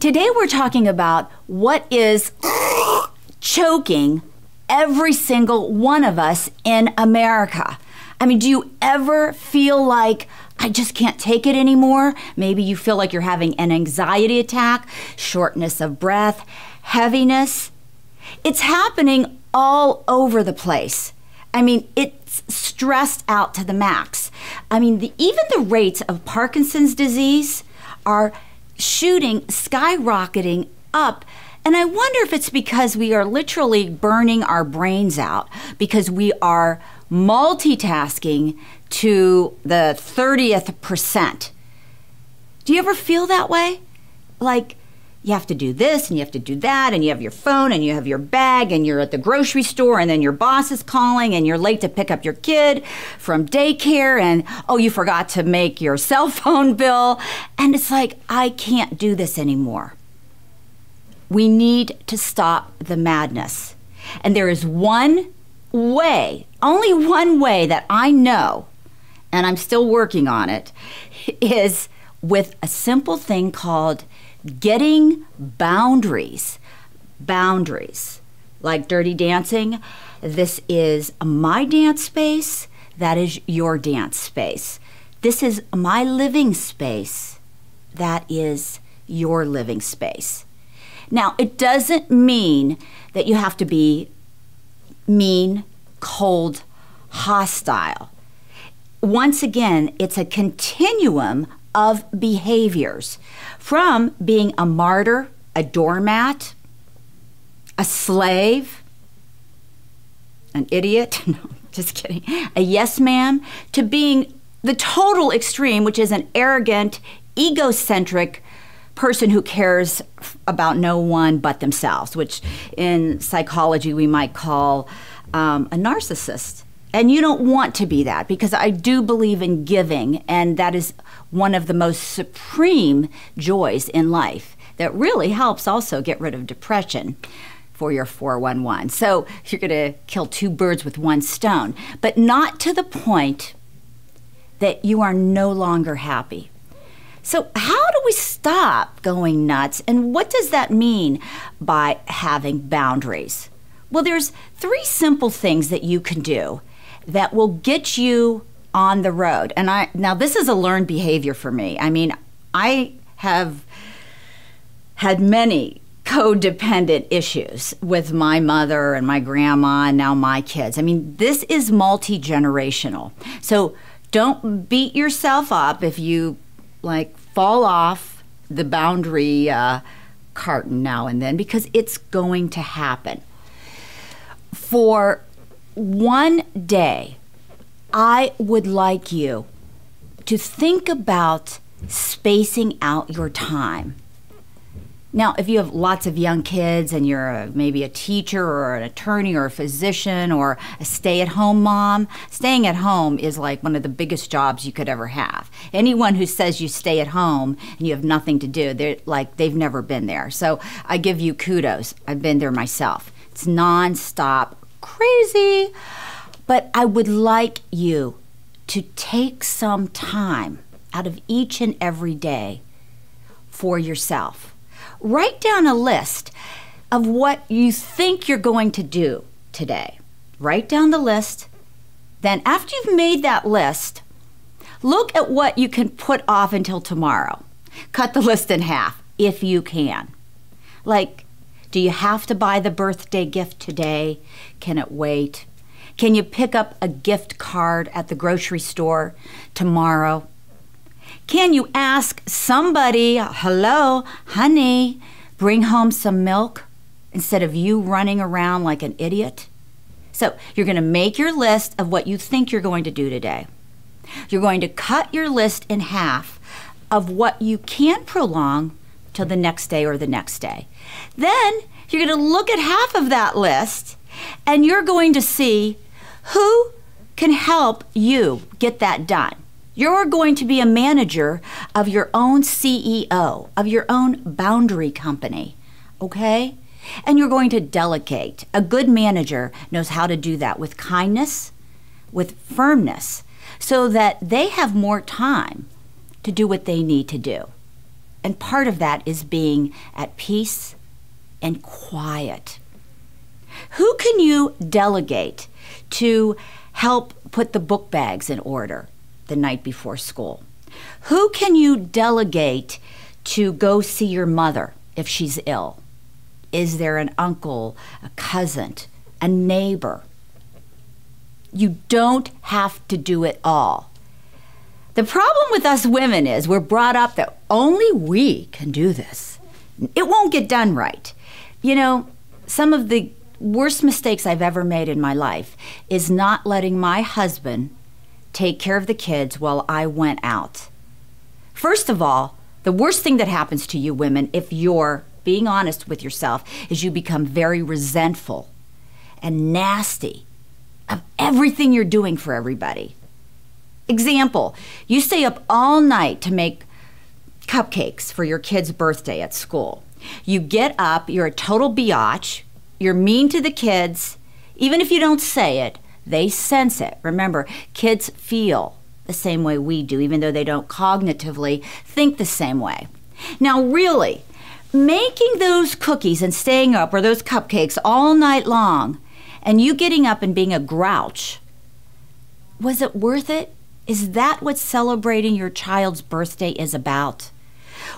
Today we're talking about what is choking every single one of us in America. I mean, do you ever feel like, I just can't take it anymore? Maybe you feel like you're having an anxiety attack, shortness of breath, heaviness. It's happening all over the place. I mean, it's stressed out to the max. I mean, even the rates of Parkinson's disease are skyrocketing up. And I wonder if it's because we are literally burning our brains out because we are multitasking to the 30th percent. Do you ever feel that way? Like, you have to do this and you have to do that and you have your phone and you have your bag and you're at the grocery store and then your boss is calling and you're late to pick up your kid from daycare and, oh, you forgot to make your cell phone bill. And it's like, I can't do this anymore. We need to stop the madness. And there is one way, only one way that I know, and I'm still working on it, is with a simple thing called getting boundaries. Boundaries. Like Dirty Dancing, this is my dance space, that is your dance space. This is my living space, that is your living space. Now, it doesn't mean that you have to be mean, cold, hostile. Once again, it's a continuum of behaviors, from being a martyr, a doormat, a slave, an idiot, no, just kidding, a yes ma'am, to being the total extreme, which is an arrogant, egocentric person who cares about no one but themselves, which in psychology we might call a narcissist. And you don't want to be that, because I do believe in giving, and that is one of the most supreme joys in life that really helps also get rid of depression for your 411. So you're going to kill two birds with one stone, but not to the point that you are no longer happy. So how do we stop going nuts, and what does that mean by having boundaries? Well, there's 3 simple things that you can do that will get you on the road. And now this is a learned behavior for me. I mean, I have had many codependent issues with my mother and my grandma and now my kids. I mean, this is multi-generational. So don't beat yourself up if you like fall off the boundary carton now and then, because it's going to happen. For one day, I would like you to think about spacing out your time. Now, if you have lots of young kids and you're maybe a teacher or an attorney or a physician or a stay-at-home mom, staying at home is like one of the biggest jobs you could ever have. Anyone who says you stay at home and you have nothing to do, they've never been there. So I give you kudos. I've been there myself. It's nonstop crazy. But I would like you to take some time out of each and every day for yourself. Write down a list of what you think you're going to do today. Write down the list. Then after you've made that list, look at what you can put off until tomorrow. Cut the list in half if you can. Like, do you have to buy the birthday gift today? Can it wait? Can you pick up a gift card at the grocery store tomorrow? Can you ask somebody, hello, honey, bring home some milk instead of you running around like an idiot? So you're going to make your list of what you think you're going to do today. You're going to cut your list in half of what you can't prolong till the next day or the next day. Then you're going to look at half of that list and you're going to see who can help you get that done. You're going to be a manager of your own CEO, of your own boundary company, okay? And you're going to delegate. A good manager knows how to do that with kindness, with firmness, so that they have more time to do what they need to do. And part of that is being at peace and quiet. Who can you delegate to help put the book bags in order the night before school? Who can you delegate to go see your mother if she's ill? Is there an uncle, a cousin, a neighbor? You don't have to do it all. The problem with us women is we're brought up that only we can do this. It won't get done right. You know, some of the worst mistakes I've ever made in my life is not letting my husband take care of the kids while I went out. First of all, the worst thing that happens to you women, if you're being honest with yourself, is you become very resentful and nasty of everything you're doing for everybody. Example, you stay up all night to make cupcakes for your kid's birthday at school. You get up, you're a total biatch, you're mean to the kids. Even if you don't say it, they sense it. Remember, kids feel the same way we do, even though they don't cognitively think the same way. Now, really, making those cookies and staying up, or those cupcakes all night long, and you getting up and being a grouch, was it worth it? Is that what celebrating your child's birthday is about?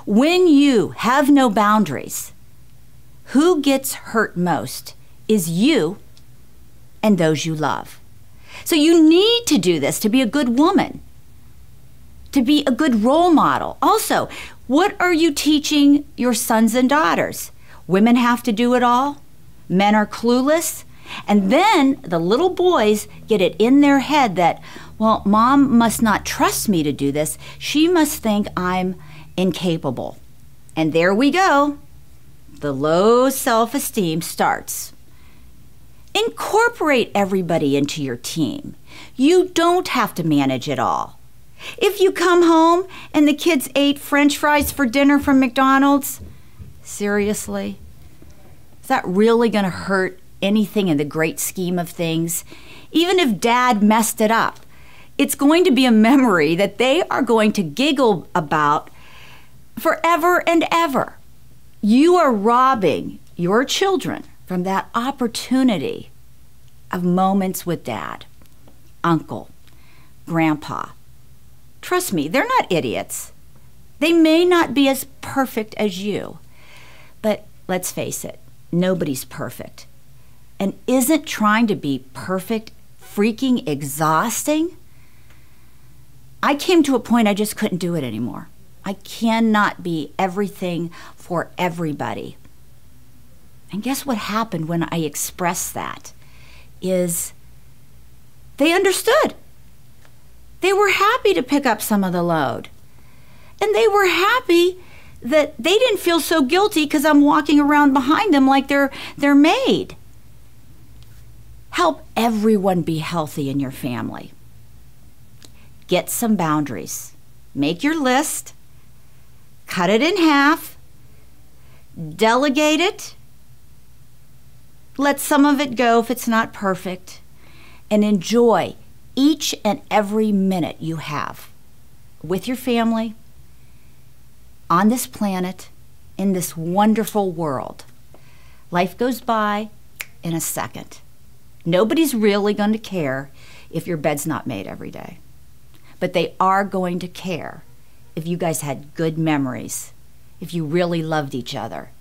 When you have no boundaries, who gets hurt most is you and those you love. So you need to do this to be a good woman, to be a good role model. Also, what are you teaching your sons and daughters? Women have to do it all. Men are clueless. And then the little boys get it in their head that, well, mom must not trust me to do this. She must think I'm incapable. And there we go. The low self-esteem starts. Incorporate everybody into your team. You don't have to manage it all. If you come home and the kids ate French fries for dinner from McDonald's, seriously? Is that really going to hurt anything in the great scheme of things? Even if dad messed it up, it's going to be a memory that they are going to giggle about forever and ever. You are robbing your children from that opportunity of moments with dad, uncle, grandpa. Trust me, they're not idiots. They may not be as perfect as you, but let's face it, nobody's perfect. And isn't trying to be perfect freaking exhausting? I came to a point I just couldn't do it anymore. I cannot be everything for everybody. And guess what happened when I expressed that? Is they understood. They were happy to pick up some of the load. And they were happy that they didn't feel so guilty because I'm walking around behind them like they're maid. Help everyone be healthy in your family. Get some boundaries. Make your list. Cut it in half. Delegate it. Let some of it go if it's not perfect. And enjoy each and every minute you have with your family, on this planet, in this wonderful world. Life goes by in a second. Nobody's really going to care if your bed's not made every day. But they are going to care if you guys had good memories, if you really loved each other,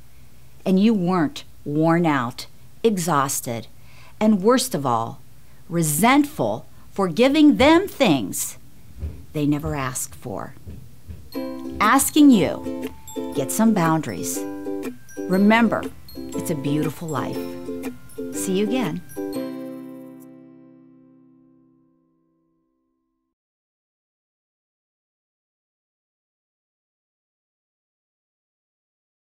and you weren't worn out, exhausted, and worst of all, resentful for giving them things they never asked for. Asking you, get some boundaries. Remember, it's a beautiful life. See you again.